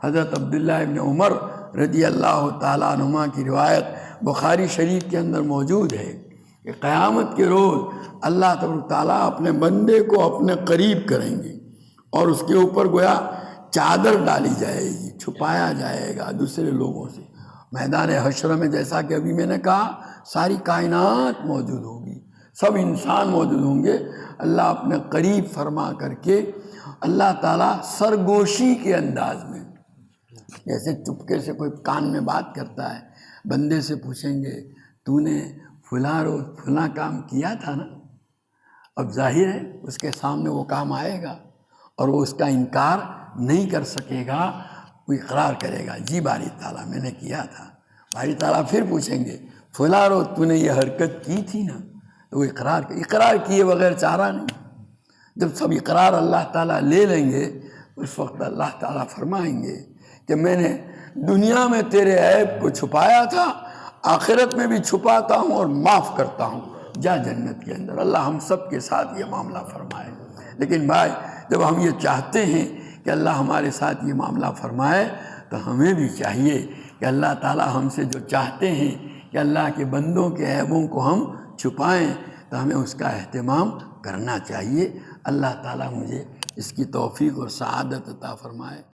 حضرت عبداللہ ابن عمر رضی اللہ تعالیٰ عنہما کی روایت بخاری شریف کے اندر موجود ہے کہ قیامت کے روز اللہ تبارک تعالیٰ اپنے بندے کو اپنے قریب کریں گے اور اس کے اوپر گویا چادر ڈالی جائے گی، چھپایا جائے گا دوسرے لوگوں سے۔ میدان حشر میں جیسا کہ ابھی میں نے کہا ساری کائنات موجود ہوگی، سب انسان موجود ہوں گے۔ اللہ اپنے قریب فرما کر کے اللہ تعالیٰ سرگوشی کے انداز میں، جیسے چپکے سے کوئی کان میں بات کرتا ہے، بندے سے پوچھیں گے تو نے فلاں روز فلاں کام کیا تھا نا؟ اب ظاہر ہے اس کے سامنے وہ کام آئے گا اور وہ اس کا انکار نہیں کر سکے گا، وہ اقرار کرے گا، جی باری تعالیٰ میں نے کیا تھا۔ باری تعالیٰ پھر پوچھیں گے فلاں روز تو نے یہ حرکت کی تھی نا؟ تو وہ اقرار کیے بغیر چارہ نہیں۔ جب سب اقرار اللہ تعالیٰ لے لیں گے اس وقت اللہ تعالیٰ فرمائیں گے کہ میں نے دنیا میں تیرے عیب کو چھپایا تھا، آخرت میں بھی چھپاتا ہوں اور معاف کرتا ہوں، جا جنت کے اندر۔ اللہ ہم سب کے ساتھ یہ معاملہ فرمائے۔ لیکن بھائی جب ہم یہ چاہتے ہیں کہ اللہ ہمارے ساتھ یہ معاملہ فرمائے تو ہمیں بھی چاہیے کہ اللہ تعالیٰ ہم سے جو چاہتے ہیں کہ اللہ کے بندوں کے عیبوں کو ہم چھپائیں تو ہمیں اس کا اہتمام کرنا چاہیے۔ اللہ تعالیٰ مجھے اس کی توفیق اور سعادت عطا فرمائے۔